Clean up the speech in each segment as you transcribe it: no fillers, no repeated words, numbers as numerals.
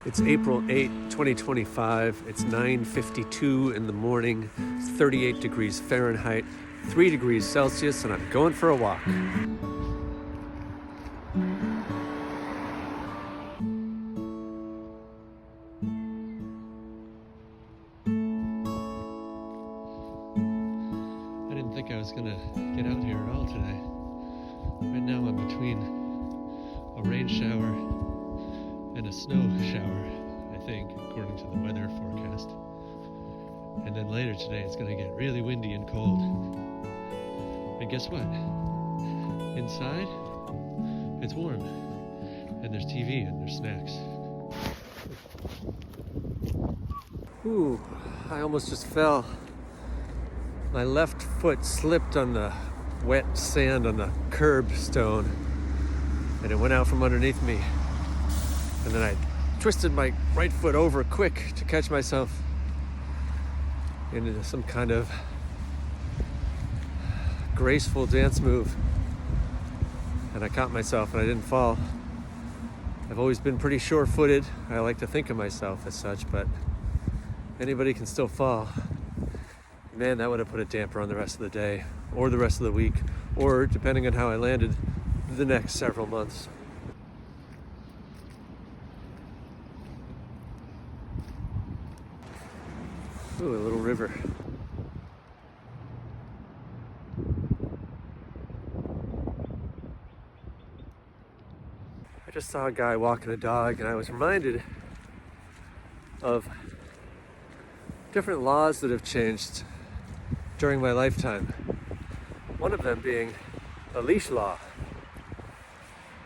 It's April 8, 2025. It's 9:52 in the morning. It's 38 degrees Fahrenheit, 3 degrees Celsius, and I'm going for a walk. I didn't think I was going to get out here at all today. Right now I'm between a rain shower and a snow shower, I think, according to the weather forecast. And then later today it's going to get really windy and cold. And guess what? Inside, it's warm. And there's TV and there's snacks. Ooh, I almost just fell. My left foot slipped on the wet sand on the curbstone, and it went out from underneath me. And then I twisted my right foot over quick to catch myself into some kind of graceful dance move. And I caught myself and I didn't fall. I've always been pretty sure-footed. I like to think of myself as such, but anybody can still fall. Man, that would have put a damper on the rest of the day, or the rest of the week, or, depending on how I landed, the next several months. Ooh, a little river. I just saw a guy walking a dog, and I was reminded of different laws that have changed during my lifetime. One of them being the leash law.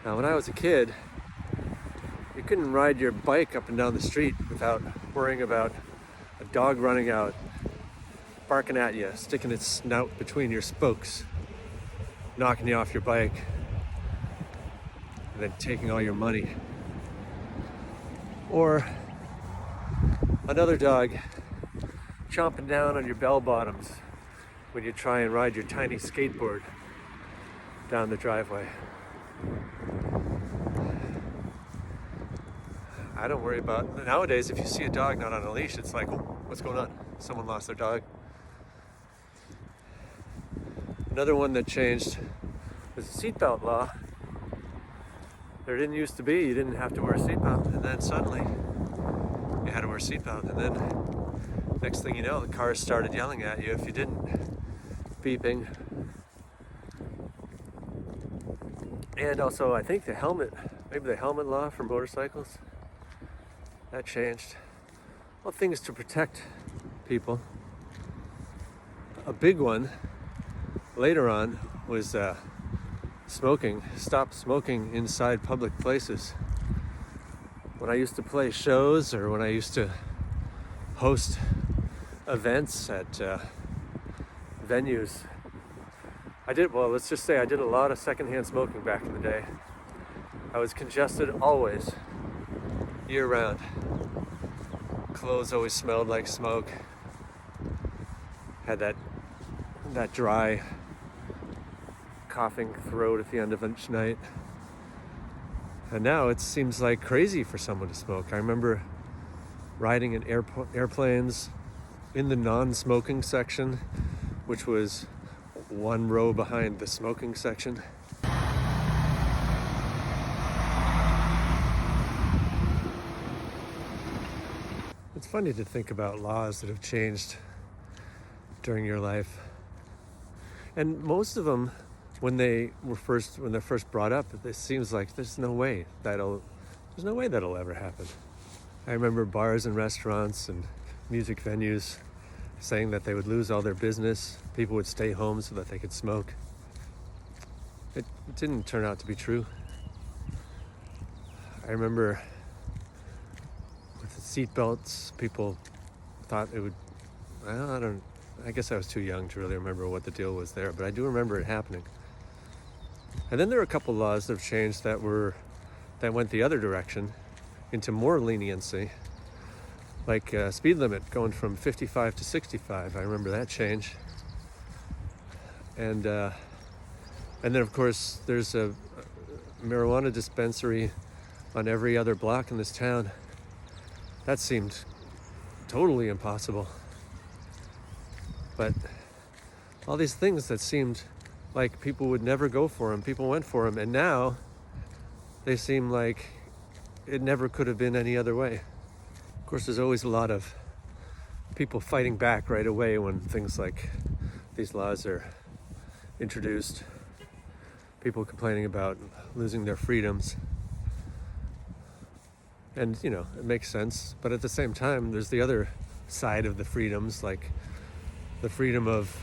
Now, when I was a kid, you couldn't ride your bike up and down the street without worrying about a dog running out, barking at you, sticking its snout between your spokes, knocking you off your bike, and then taking all your money. Or another dog chomping down on your bell bottoms when you try and ride your tiny skateboard down the driveway. I don't worry about, nowadays if you see a dog not on a leash, it's like, oh, what's going on? Someone lost their dog. Another one that changed was the seatbelt law. There didn't used to be, you didn't have to wear a seatbelt, and then suddenly you had to wear a seatbelt, and then next thing you know, the cars started yelling at you if you didn't, beeping. And also, I think the helmet law for motorcycles, that changed. Well, things to protect people. A big one later on was smoking. Stop smoking inside public places. When I used to play shows, or when I used to host events at venues, let's just say I did a lot of secondhand smoking back in the day. I was congested always, year round. Clothes always smelled like smoke. Had that dry, coughing throat at the end of each night. And now it seems like crazy for someone to smoke. I remember riding in airplanes in the non-smoking section, which was one row behind the smoking section. It's funny to think about laws that have changed during your life. And most of them, when they're first brought up, it seems like there's no way that'll ever happen. I remember bars and restaurants and music venues saying that they would lose all their business. People would stay home so that they could smoke. It didn't turn out to be true. I remember with the seat belts, people thought it would, I guess I was too young to really remember what the deal was there, but I do remember it happening. And then there were a couple laws that have changed that went the other direction into more leniency, like speed limit going from 55 to 65. I remember that change. And then of course there's a marijuana dispensary on every other block in this town. That seemed totally impossible. But all these things that seemed like people would never go for them, people went for them, and now they seem like it never could have been any other way. Of course, there's always a lot of people fighting back right away when things like these laws are introduced. People complaining about losing their freedoms. And, you know, it makes sense. But at the same time, there's the other side of the freedoms, like the freedom of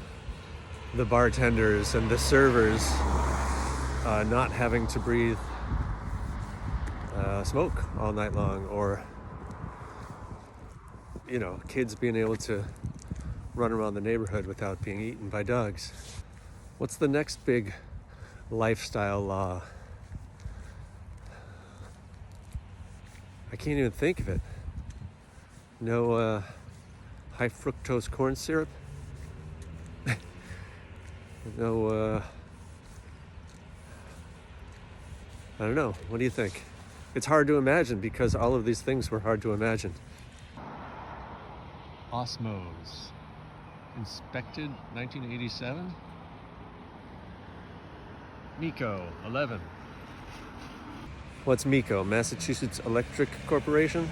the bartenders and the servers not having to breathe smoke all night long, or, you know, kids being able to run around the neighborhood without being eaten by dogs. What's the next big lifestyle law? I can't even think of it. No high fructose corn syrup? No, I don't know. What do you think? It's hard to imagine because all of these things were hard to imagine. Osmose. Inspected 1987. MECO 11. What's MECO? Massachusetts Electric Corporation?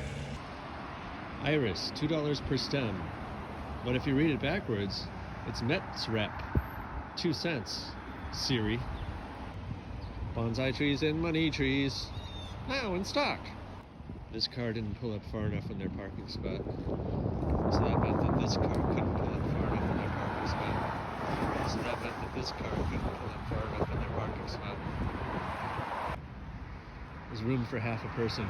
Iris, $2 per stem. But if you read it backwards, it's Metzrep, 2 cents. Siri. Bonsai trees and money trees. Now in stock. This car didn't pull up far enough in their parking spot. So that meant that this car couldn't pull up far enough in their parking spot. So that meant that this car couldn't pull up far enough in their parking spot. There's room for half a person.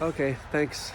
Okay, thanks.